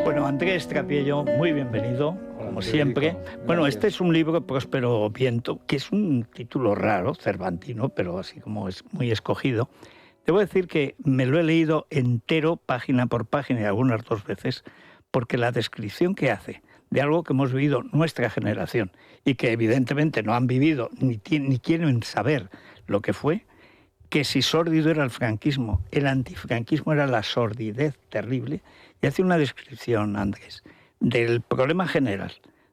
Bueno, Andrés Trapiello, muy bienvenido, como siempre. Bueno, este es un libro, Próspero Viento, que es un título raro, cervantino, pero así como es muy escogido. Debo decir que me lo he leído entero, página por página, y algunas 2 veces, porque la descripción que hace de algo que hemos vivido nuestra generación y que evidentemente no han vivido ni quieren saber lo que fue, que si sórdido era el franquismo, el antifranquismo era la sordidez terrible, y hace una descripción, Andrés, del problema general,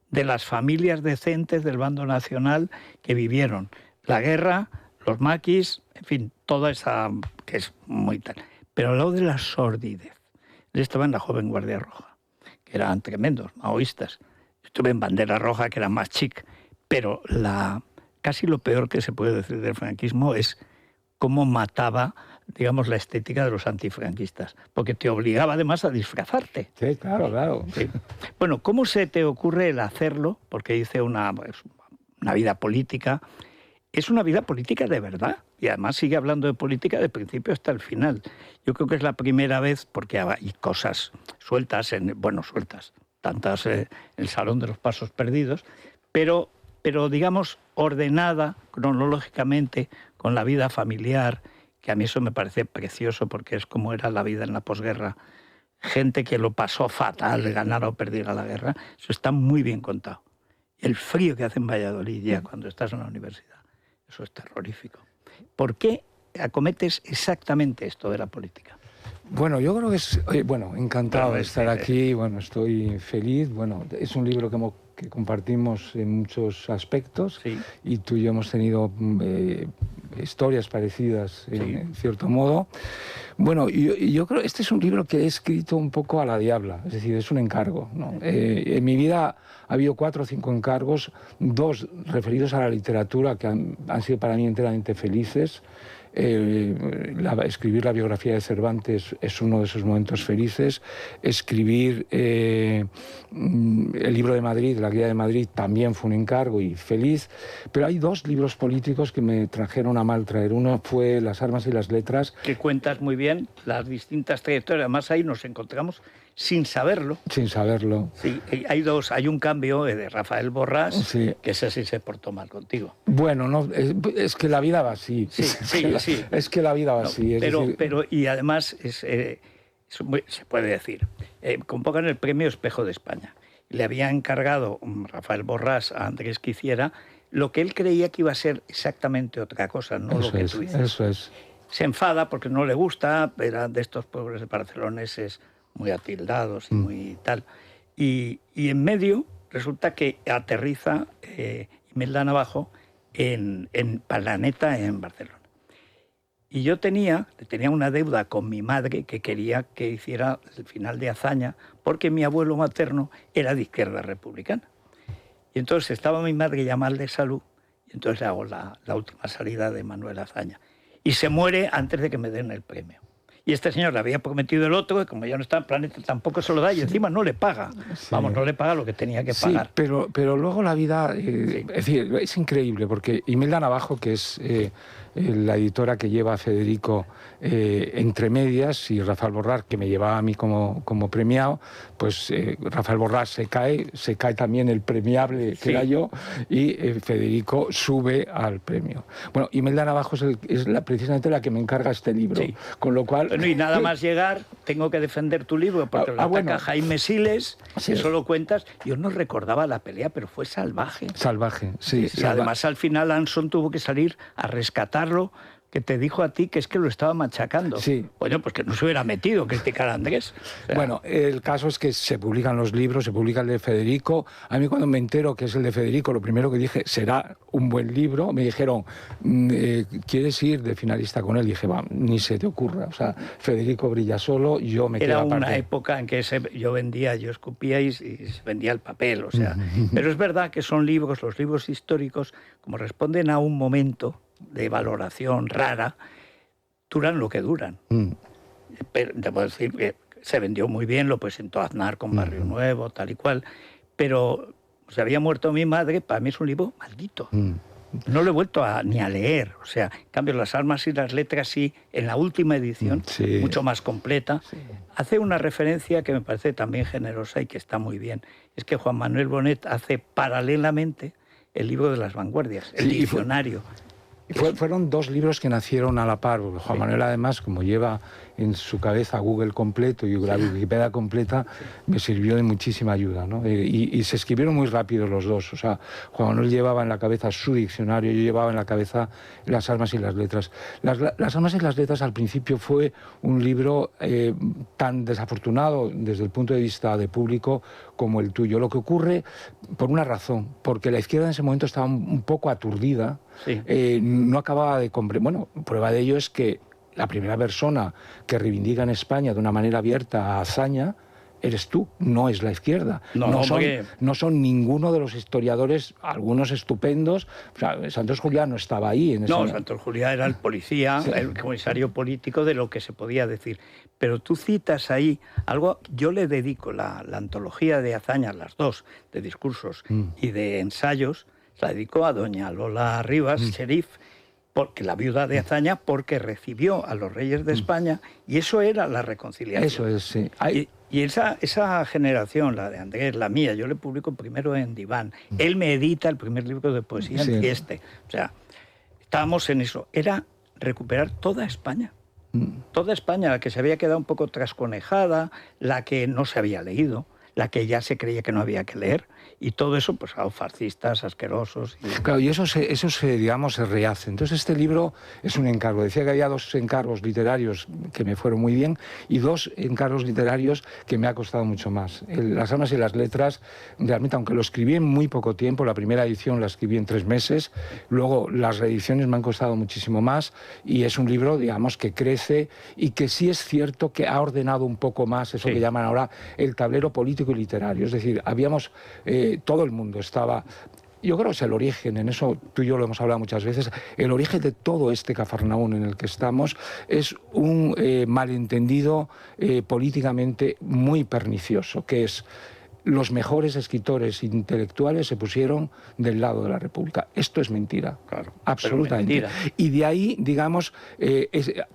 de las familias decentes del bando nacional que vivieron la guerra, los maquis, en fin, toda esa que es muy tal. Pero al lado de la sordidez, él estaba en la Joven Guardia Roja, que eran tremendos, maoístas. Estuve en Bandera Roja, que era más chic, pero casi lo peor que se puede decir del franquismo es cómo mataba, digamos, la estética de los antifranquistas, porque te obligaba además a disfrazarte. Sí, claro, claro. Sí. Bueno, ¿cómo se te ocurre el hacerlo? Porque hice una vida política. Es una vida política de verdad, y además sigue hablando de política de principio hasta el final. Yo creo que es la primera vez, porque hay cosas sueltas, tantas en el Salón de los Pasos Perdidos, pero digamos, ordenada cronológicamente, con la vida familiar, que a mí eso me parece precioso, porque es como era la vida en la posguerra. Gente que lo pasó fatal, ganara o perdiera la guerra, eso está muy bien contado. El frío que hace en Valladolid ya cuando estás en la universidad, eso es terrorífico. ¿Por qué acometes exactamente esto de la política? Bueno, yo creo que es... encantado de estar aquí, estoy feliz. Bueno, es un libro que compartimos en muchos aspectos, sí. Y tú y yo hemos tenido historias parecidas, sí, en cierto modo. Bueno, yo creo que este es un libro que he escrito un poco a la diabla, es decir, es un encargo, ¿no? En mi vida ha habido 4 o 5 encargos, 2 referidos a la literatura que han sido para mí enteramente felices. Escribir la biografía de Cervantes es uno de esos momentos felices. Escribir el libro de Madrid, la Guía de Madrid, también fue un encargo y feliz. Pero hay 2 libros políticos que me trajeron a mal traer. Uno fue Las armas y las letras. Que cuentas muy bien las distintas trayectorias. Además ahí nos encontramos sin saberlo. Sin saberlo. Sí, hay un cambio de Rafael Borrás, sí, que ese sí se portó mal contigo. Bueno, no, es que la vida va así. Sí. Es que la vida va así. Pero y además se puede decir, convocan el premio Espejo de España. Le había encargado Rafael Borrás a Andrés que hiciera lo que él creía que iba a ser exactamente otra cosa, no lo que tú dices. Eso es. Se enfada porque no le gusta, era de estos pueblos barceloneses muy atildados y muy tal. Y en medio resulta que aterriza Imelda Navajo en Planeta, en Barcelona. Y yo tenía una deuda con mi madre que quería que hiciera el final de Azaña, porque mi abuelo materno era de izquierda republicana. Y entonces estaba mi madre ya mal de salud, y entonces hago la última salida de Manuel Azaña. Y se muere antes de que me den el premio. Y este señor le había prometido el otro, que como ya no está en Planeta tampoco se lo da, y encima no le paga. Sí. Vamos, no le paga lo que tenía que pagar. Sí, pero luego la vida, sí, es decir, es increíble, porque Imelda Navajo, que es la editora que lleva a Federico entre medias, y Rafael Borrás, que me llevaba a mí como premiado, pues Rafael Borrás se cae también el premiable que era yo, y Federico sube al premio. Bueno, Imelda Navajo es precisamente la que me encarga este libro, sí. Con lo cual... Bueno, y nada más llegar, tengo que defender tu libro, porque lo ataca Jaime Siles, sí. Eso lo cuentas. Yo no recordaba la pelea, pero fue salvaje. Salvaje, sí. Y además al final Anson tuvo que salir a rescatarlo, que te dijo a ti que es que lo estaba machacando. Sí. Bueno, pues que no se hubiera metido, criticar a Andrés. O sea, bueno, el caso es que se publican los libros, se publica el de Federico. A mí cuando me entero que es el de Federico, lo primero que dije, será un buen libro. Me dijeron, ¿quieres ir de finalista con él? Y dije, va, ni se te ocurra. O sea, Federico brilla solo, yo me quedo aparte. Era una época en que yo escupía y se vendía el papel, o sea. Pero es verdad que son libros, los libros históricos, como responden a un momento de valoración rara, duran lo que duran. Pero, debo decir que se vendió muy bien, lo presentó Aznar con Barrio Nuevo, tal y cual, pero se había muerto mi madre, para mí es un libro maldito. No lo he vuelto ni a leer. O sea, en cambio, Las armas y las letras sí, en la última edición, mucho más completa, hace una referencia que me parece también generosa y que está muy bien. Es que Juan Manuel Bonet hace paralelamente el libro de las vanguardias, el diccionario. Fueron dos libros que nacieron a la par, porque Juan Manuel, además, como lleva en su cabeza Google completo y la Wikipedia completa, me sirvió de muchísima ayuda, ¿no? Y se escribieron muy rápido los dos. O sea, Juan Manuel llevaba en la cabeza su diccionario, yo llevaba en la cabeza Las armas y las letras. Las armas y las letras al principio fue un libro tan desafortunado desde el punto de vista de público como el tuyo. Lo que ocurre, por una razón, porque la izquierda en ese momento estaba un poco aturdida, no acababa de comprender. Bueno, prueba de ello es que la primera persona que reivindica en España de una manera abierta a Azaña eres tú, no es la izquierda. No son ninguno de los historiadores, algunos estupendos. O sea, Santos Juliá no estaba ahí. Santos Juliá era el policía, el comisario político de lo que se podía decir. Pero tú citas ahí algo, yo le dedico la antología de Azaña, las dos, de discursos y de ensayos, la dedico a doña Lola Rivas, sheriff, porque la viuda de Azaña, porque recibió a los reyes de España, y eso era la reconciliación. Eso es, sí. Y esa generación, la de Andrés, la mía, yo le publico primero en Diván. Él me edita el primer libro de poesía en Trieste. O sea, estábamos en eso. Era recuperar toda España. Toda España, la que se había quedado un poco trasconejada, la que no se había leído, la que ya se creía que no había que leer, y todo eso, pues, a los fascistas, asquerosos. Claro, y eso digamos, se rehace. Entonces, este libro es un encargo. Decía que había dos encargos literarios que me fueron muy bien y dos encargos literarios que me ha costado mucho más. Las armas y las letras, realmente, aunque lo escribí en muy poco tiempo, la primera edición la escribí en 3 meses, luego las reediciones me han costado muchísimo más, y es un libro, digamos, que crece y que sí es cierto que ha ordenado un poco más eso que llaman ahora el tablero político y literario. Es decir, habíamos... todo el mundo estaba... Yo creo que es el origen, en eso tú y yo lo hemos hablado muchas veces, el origen de todo este Cafarnaún en el que estamos es un malentendido políticamente muy pernicioso, que es... los mejores escritores intelectuales se pusieron del lado de la República. Esto es mentira, claro, absolutamente. Mentira. Y de ahí, digamos,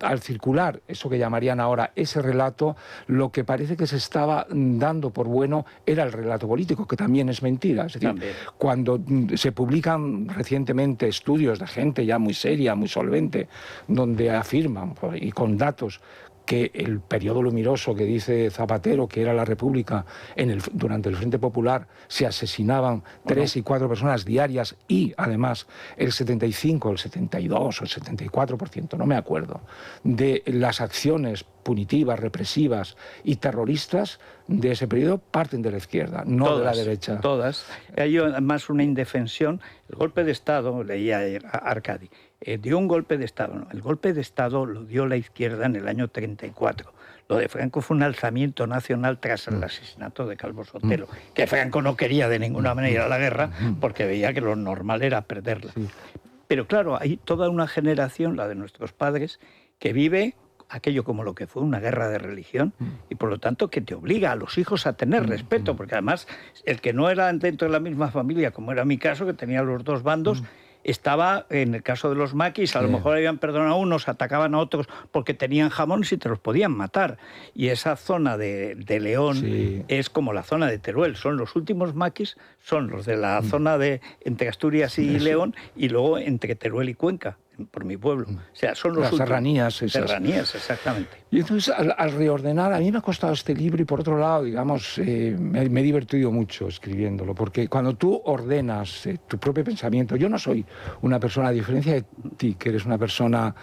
al circular eso que llamarían ahora ese relato, lo que parece que se estaba dando por bueno era el relato político, que también es mentira. Es decir, cuando se publican recientemente estudios de gente ya muy seria, muy solvente, donde afirman, y con datos, que el periodo luminoso que dice Zapatero, que era la República, durante el Frente Popular se asesinaban 3 y 4 personas diarias, y además el 75, el 72 o el 74%, no me acuerdo, de las acciones punitivas, represivas y terroristas de ese periodo parten de la izquierda, no de la derecha. Todas. Hay además una indefensión. El golpe de Estado, leía Arcadi, dio un golpe de Estado. No, el golpe de Estado lo dio la izquierda en el año 34. Lo de Franco fue un alzamiento nacional tras el asesinato de Calvo Sotelo, que Franco no quería de ninguna manera ir a la guerra porque veía que lo normal era perderla. Pero claro, hay toda una generación, la de nuestros padres, que vive aquello como lo que fue una guerra de religión, y por lo tanto que te obliga a los hijos a tener respeto, porque además el que no era dentro de la misma familia, como era mi caso, que tenía los dos bandos, estaba, en el caso de los maquis, a lo mejor habían perdonado a unos, atacaban a otros porque tenían jamones y te los podían matar. Y esa zona de León es como la zona de Teruel. Son los últimos maquis, son los de la zona de entre Asturias y León, y luego entre Teruel y Cuenca, por mi pueblo. O sea, son los las serranías esas. Serranías, exactamente. Y entonces, al reordenar, a mí me ha costado este libro, y por otro lado, digamos, me he divertido mucho escribiéndolo, porque cuando tú ordenas tu propio pensamiento, yo no soy una persona, a diferencia de ti, que eres una persona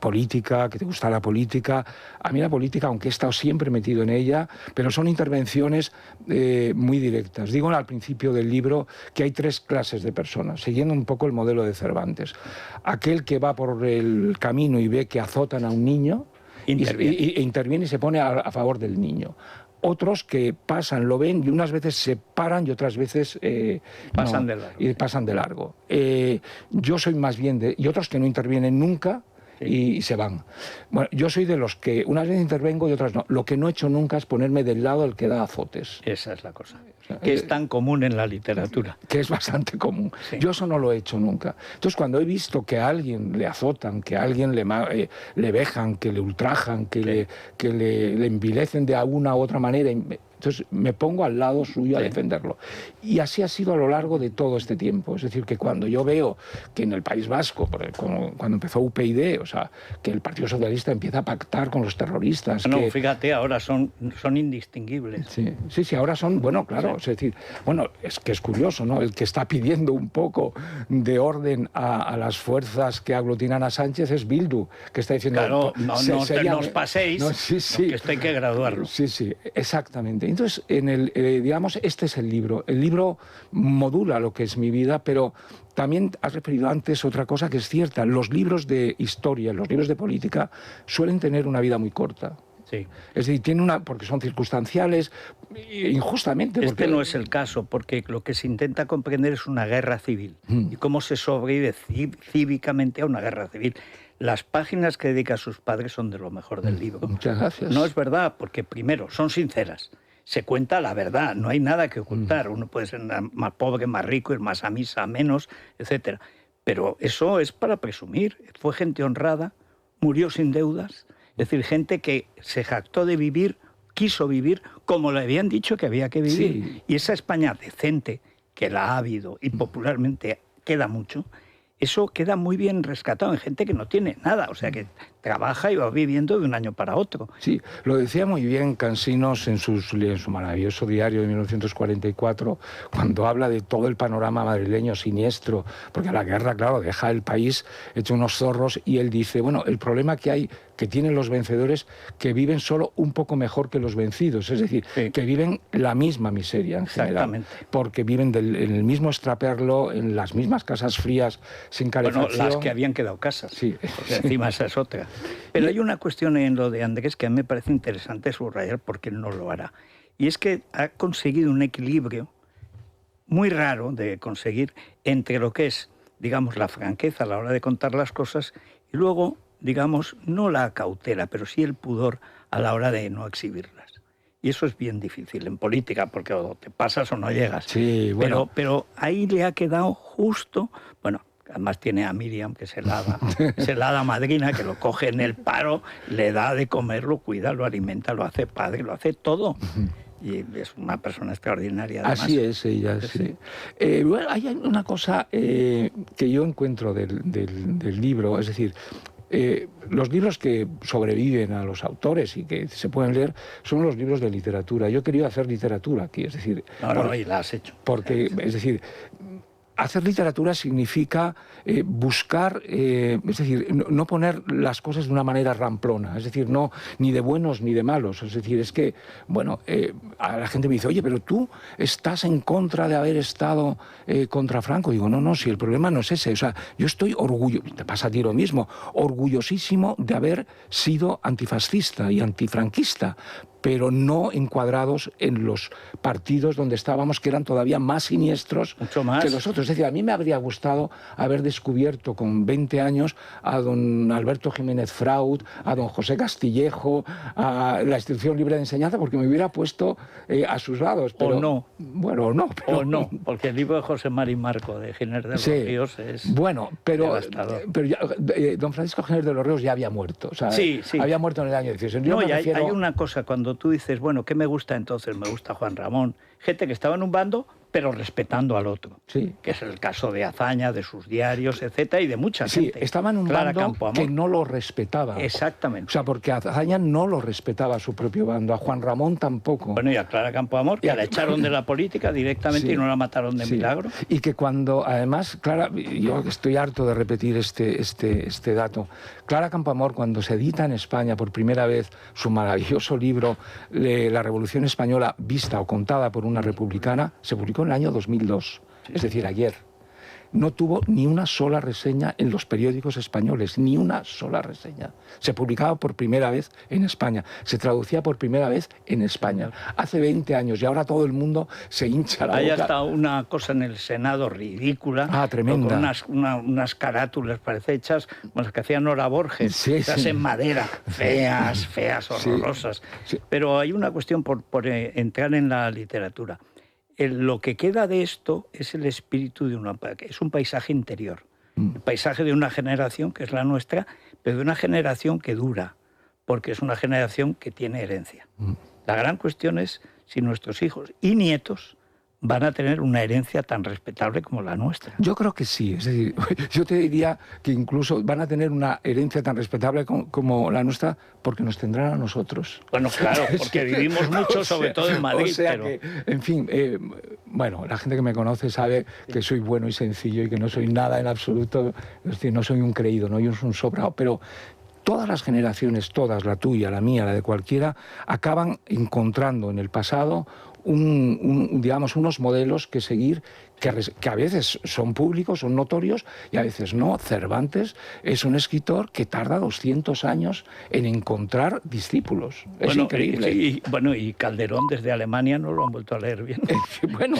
política, que te gusta la política. A mí la política, aunque he estado siempre metido en ella, pero son intervenciones muy directas. Digo al principio del libro que hay 3 clases de personas, siguiendo un poco el modelo de Cervantes. Aquel que va por el camino y ve que azotan a un niño, interviene y se pone a favor del niño. Otros que pasan, lo ven, y unas veces se paran y otras veces pasan de largo. Yo soy más bien y otros que no intervienen nunca y se van. Bueno, yo soy de los que unas veces intervengo y otras no. Lo que no he hecho nunca es ponerme del lado del que da azotes. Esa es la cosa. Que es tan común en la literatura. Que es bastante común. Sí. Yo eso no lo he hecho nunca. Entonces, cuando he visto que a alguien le azotan, que a alguien le vejan, que le ultrajan, que le envilecen de alguna u otra manera, entonces me pongo al lado suyo a defenderlo. Y así ha sido a lo largo de todo este tiempo. Es decir, que cuando yo veo que en el País Vasco, cuando empezó UPyD, o sea, que el Partido Socialista empieza a pactar con los terroristas... No, fíjate, ahora son indistinguibles. Sí, ahora son, bueno, claro, es decir, bueno, es que es curioso, ¿no? El que está pidiendo un poco de orden a las fuerzas que aglutinan a Sánchez es Bildu, que está diciendo... Claro, no os paséis, no, que esto hay que graduarlo. Sí, exactamente. Entonces, digamos, este es el libro. El libro modula lo que es mi vida, pero también has referido antes otra cosa que es cierta. Los libros de historia, los libros de política suelen tener una vida muy corta. Sí. Es decir, porque son circunstanciales, injustamente. Este no es el caso, porque lo que se intenta comprender es una guerra civil y cómo se sobrevive cívicamente a una guerra civil. Las páginas que dedica a sus padres son de lo mejor del libro. Muchas gracias. No es verdad, porque primero, son sinceras. Se cuenta la verdad, no hay nada que ocultar. Uno puede ser más pobre, más rico, ir más a misa, menos, etc. Pero eso es para presumir. Fue gente honrada, murió sin deudas. Es decir, gente que se jactó de vivir, quiso vivir como le habían dicho que había que vivir. Sí. Y esa España decente, que la ha habido y popularmente queda mucho, eso queda muy bien rescatado en gente que no tiene nada, o sea, que trabaja y va viviendo de un año para otro. Sí, lo decía muy bien Cansinos en su maravilloso diario de 1944, cuando habla de todo el panorama madrileño siniestro, porque la guerra, claro, deja el país hecho unos zorros, y él dice, bueno, el problema que tienen los vencedores, que viven solo un poco mejor que los vencidos, es decir, que viven la misma miseria en general, porque viven en el mismo extraperlo, en las mismas casas frías, sin calefacción. Bueno, las que habían quedado casas, sí, porque encima esa es otra. Pero hay una cuestión en lo de Andrés que a mí me parece interesante subrayar, porque no lo hará, y es que ha conseguido un equilibrio muy raro de conseguir entre lo que es, digamos, la franqueza a la hora de contar las cosas y luego, digamos, no la cautela, pero sí el pudor a la hora de no exhibirlas. Y eso es bien difícil en política, porque o te pasas o no llegas. Sí, bueno. Pero ahí le ha quedado justo, bueno, además tiene a Miriam, que es el hada madrina, que lo coge en el paro, le da de comer, lo cuida, lo alimenta, lo hace padre, lo hace todo. Y es una persona extraordinaria, además. Así es ella, sí. Bueno, hay una cosa que yo encuentro del libro, es decir, los libros que sobreviven a los autores y que se pueden leer son los libros de literatura. Yo he querido hacer literatura aquí, es decir... No, y la has hecho. Porque, es decir... Hacer literatura significa buscar, es decir, no poner las cosas de una manera ramplona, es decir, no ni de buenos ni de malos, es decir, es que, bueno, a la gente me dice, oye, pero tú estás en contra de haber estado contra Franco. Digo, no, si el problema no es ese, o sea, yo estoy orgulloso, te pasa a ti lo mismo, orgullosísimo de haber sido antifascista y antifranquista, pero no encuadrados en los partidos donde estábamos, que eran todavía más siniestros que los otros. Es decir, a mí me habría gustado haber descubierto con 20 años a don Alberto Jiménez Fraud, a don José Castillejo, a la Institución Libre de Enseñanza, porque me hubiera puesto a sus lados. Pero, o no. Bueno, o no. Pero, o no, porque el libro de José Mari Marco de Giner de los Ríos es don Francisco Giner de los Ríos ya había muerto. O sea, sí. Había muerto en el año 16. No, y hay una cosa, cuando tú dices, bueno, ¿qué me gusta entonces? Me gusta Juan Ramón. Gente que estaba en un bando, pero respetando al otro. Sí. Que es el caso de Azaña, de sus diarios, etcétera, y de mucha gente. Sí, estaba en un bando que no lo respetaba. Exactamente. O sea, porque Azaña no lo respetaba a su propio bando, a Juan Ramón tampoco. Bueno, y a Clara Campoamor, que la echaron de la política directamente y no la mataron de milagro. Y que cuando, además, Clara, yo estoy harto de repetir este dato, Clara Campoamor, cuando se edita en España por primera vez su maravilloso libro La Revolución Española vista o contada por una republicana, se publicó en el año 2002, es decir, ayer. no tuvo ni una sola reseña en los periódicos españoles, ni una sola reseña. Se publicaba por primera vez en España, se traducía por primera vez en España, hace 20 años, y ahora todo el mundo se hincha la boca. Hay hasta una cosa en el Senado ridícula, tremenda. Con unas carátulas, parece hechas, como las que hacía Nora Borges, esas en madera, feas, horrorosas. Sí. Pero hay una cuestión por entrar en la literatura. Lo que queda de esto es el espíritu de es un paisaje interior. El paisaje de una generación, que es la nuestra, pero de una generación que dura, porque es una generación que tiene herencia. La gran cuestión es si nuestros hijos y nietos van a tener una herencia tan respetable como la nuestra. Yo creo que sí. Es decir, yo te diría que incluso van a tener una herencia tan respetable como la nuestra porque nos tendrán a nosotros. Bueno, claro, porque vivimos mucho, sobre todo en Madrid. O sea que, en fin, bueno, la gente que me conoce sabe que soy bueno y sencillo y que no soy nada en absoluto, es decir, no soy un creído, no soy un sobrado, pero todas las generaciones, todas, la tuya, la mía, la de cualquiera, acaban encontrando en el pasado digamos, unos modelos que seguir, que a veces son públicos, son notorios, y a veces no. Cervantes es un escritor que tarda 200 años en encontrar discípulos. Es increíble. Y Calderón desde Alemania no lo han vuelto a leer bien. Bueno,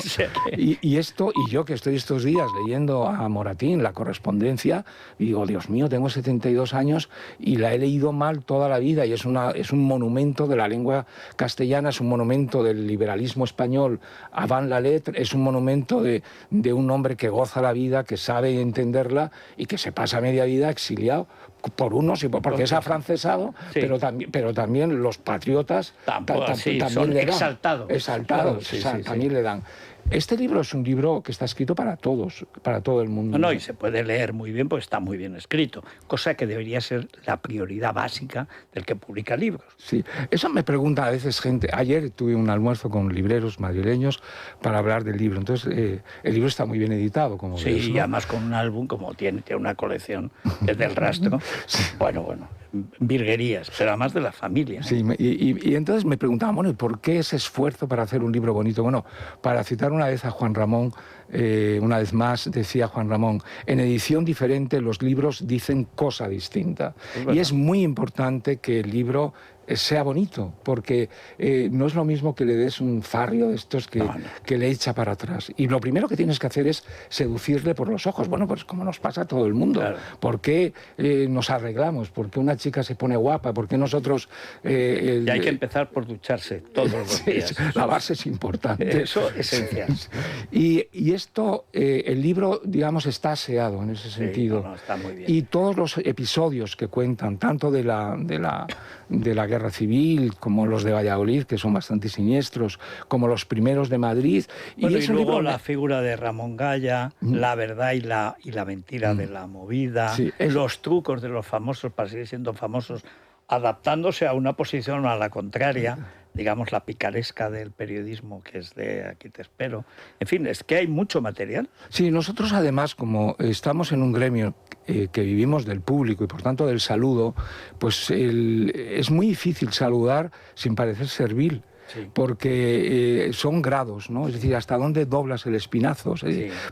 y yo que estoy estos días leyendo a Moratín, la correspondencia, y digo, Dios mío, tengo 72 años y la he leído mal toda la vida, y es un monumento de la lengua castellana, es un monumento del liberalismo español avant la lettre, es un monumento de un hombre que goza la vida, que sabe entenderla y que se pasa media vida exiliado por unos y porque es afrancesado, sí. pero también los patriotas también son le dan. Exaltados, también le dan. Este libro es un libro que está escrito para todos, para todo el mundo. No, y se puede leer muy bien porque está muy bien escrito, cosa que debería ser la prioridad básica del que publica libros. Sí, eso me pregunta a veces gente. Ayer tuve un almuerzo con libreros madrileños para hablar del libro. Entonces, el libro está muy bien editado, como ves, ¿no? Y además con un álbum, como tiene una colección desde el rastro. Sí. Bueno, virguerías, pero además de la familia. Sí, y entonces me preguntaban, bueno, ¿y por qué ese esfuerzo para hacer un libro bonito? Bueno, para citar una vez a Juan Ramón, una vez más decía Juan Ramón, en edición diferente los libros dicen cosa distinta. Y es muy importante que el libro sea bonito, porque no es lo mismo que le des un farrio de estos que le echa para atrás. Y lo primero que tienes que hacer es seducirle por los ojos. Bueno, pues como nos pasa a todo el mundo. Claro. ¿Por qué nos arreglamos? ¿Por qué una chica se pone guapa? ¿Por qué nosotros...? Y hay que empezar por ducharse todos los días. Lavarse es importante. Eso es esencial. Y esto, el libro, digamos, está aseado en ese sentido. Está muy bien. Y todos los episodios que cuentan, tanto de la Guerra Civil, como los de Valladolid, que son bastante siniestros, como los primeros de Madrid. Y luego la figura de Ramón Gaya, la verdad y la mentira de la movida, los trucos de los famosos para seguir siendo famosos, adaptándose a una posición a la contraria, digamos la picaresca del periodismo, que es de Aquí te espero. En fin, es que hay mucho material. Sí, nosotros además, como estamos en un gremio que vivimos del público y por tanto del saludo, pues es muy difícil saludar sin parecer servil. Sí. Porque son grados, ¿no? Es decir, hasta dónde doblas el espinazo,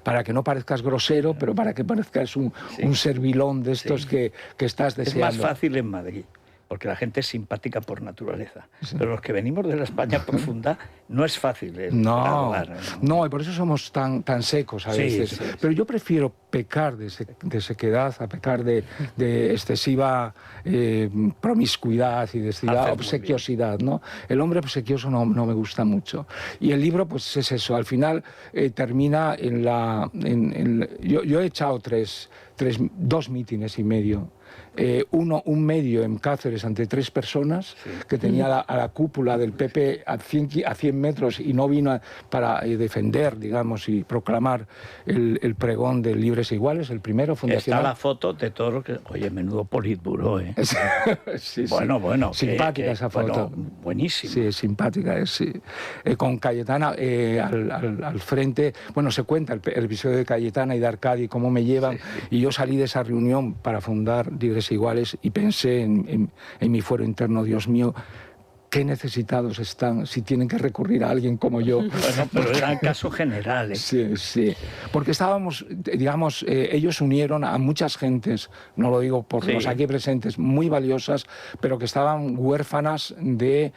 para que no parezcas grosero, pero para que parezcas un servilón de estos que estás deseando. Es más fácil en Madrid, porque la gente es simpática por naturaleza. Sí. Pero los que venimos de la España profunda no es fácil. No, y por eso somos tan secos a veces. Sí. Pero yo prefiero pecar de sequedad a pecar de excesiva promiscuidad y de excesiva obsequiosidad, ¿no? El hombre obsequioso no me gusta mucho. Y el libro, pues es eso. Al final termina yo he echado dos mítines y medio. Un medio en Cáceres ante 3 personas, que tenía a la cúpula del PP a 100 metros y no vino para defender, digamos, y proclamar el pregón de Libres e Iguales, el primero fundacional. Está la foto de todo lo que... Oye, menudo politburó, ¿eh? Sí. Bueno. Simpática esa foto. Bueno, buenísimo. Sí, simpática, sí. Con Cayetana al frente. Bueno, se cuenta el episodio de Cayetana y de Arcadi, cómo me llevan. Y yo salí de esa reunión para fundar Libres e Iguales y pensé en mi fuero interno, Dios mío, qué necesitados están si tienen que recurrir a alguien como yo. Bueno, pero era el caso general, ¿eh? Sí, sí. Porque estábamos, digamos, ellos unieron a muchas gentes, no lo digo por los aquí presentes, muy valiosas, pero que estaban huérfanas de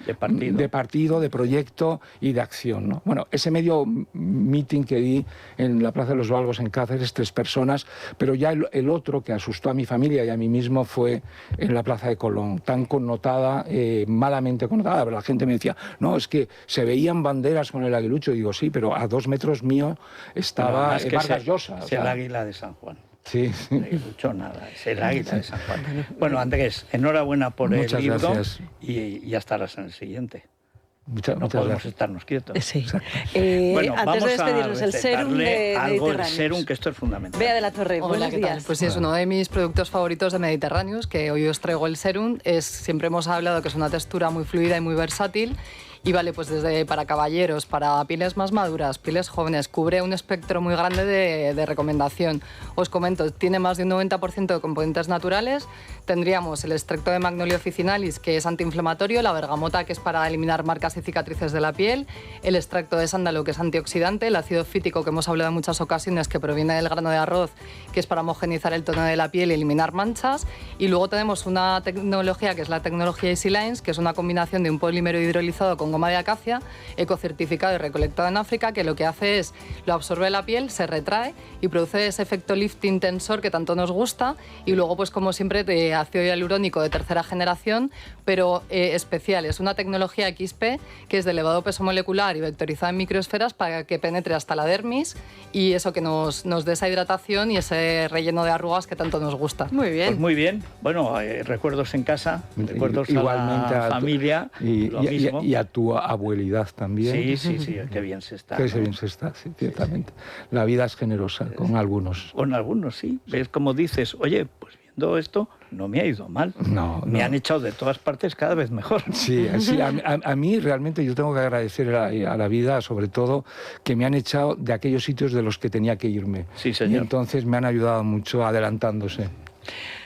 partido, de proyecto y de acción, ¿no? Bueno, ese medio meeting que di en la Plaza de los Valgos en Cáceres, 3 personas, pero ya el otro que asustó a mi familia y a mí mismo fue en la Plaza de Colón, tan connotada, malamente connotada. Pero la gente me decía, no, es que se veían banderas con el aguilucho. Y digo, sí, pero a 2 metros mío estaba Vargas Llosa. Es el águila de San Juan. Sí. No aguilucho nada, es el águila de San Juan. Bueno, Andrés, enhorabuena por el libro. Gracias. Y ya estarás en el siguiente. Muchas podemos gracias. estarnos quietos. Sí. Bueno, antes de despedirnos, el serum de algo del Mediterráneos. Serum, que esto es fundamental. Bea de la Torre, Hola, buenos ¿qué tal? días. Pues sí, es uno de mis productos favoritos de Mediterráneos, que hoy os traigo el Serum. Siempre hemos hablado que es una textura muy fluida y muy versátil. Y vale, pues desde para caballeros, para pieles más maduras, pieles jóvenes, cubre un espectro muy grande de recomendación. Os comento, tiene más de un 90% de componentes naturales. Tendríamos el extracto de Magnolia officinalis, que es antiinflamatorio, la bergamota, que es para eliminar marcas y cicatrices de la piel, el extracto de sándalo, que es antioxidante, el ácido fítico, que hemos hablado en muchas ocasiones, que proviene del grano de arroz, que es para homogeneizar el tono de la piel y eliminar manchas. Y luego tenemos una tecnología, que es la tecnología Easy Lines, que es una combinación de un polímero hidrolizado con goma de acacia, ecocertificado y recolectado en África, que lo que hace es lo absorbe la piel, se retrae y produce ese efecto lifting tensor que tanto nos gusta. Y luego, pues como siempre, de ácido hialurónico de 3ª generación, pero especial. Es una tecnología XP que es de elevado peso molecular y vectorizada en microesferas para que penetre hasta la dermis y eso que nos dé esa hidratación y ese relleno de arrugas que tanto nos gusta. Muy bien. Pues muy bien. Bueno, recuerdos en casa, recuerdos igualmente a la familia, y a tu abuelidad también. Sí, qué bien se está. Qué bien se está, sí, ciertamente. La vida es generosa con algunos. Con algunos, sí. Ves como dices, oye, pues viendo esto no me ha ido mal. Me han echado de todas partes cada vez mejor. Sí, a mí realmente yo tengo que agradecer a la vida, sobre todo, que me han echado de aquellos sitios de los que tenía que irme. Sí, señor. Y entonces me han ayudado mucho adelantándose.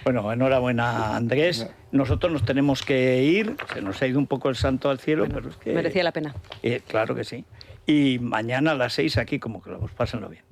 Bueno, enhorabuena, Andrés. Nosotros nos tenemos que ir. Se nos ha ido un poco el santo al cielo, pero es que... Merecía la pena. Claro que sí. Y mañana a las 6 aquí, como que lo pásenlo bien.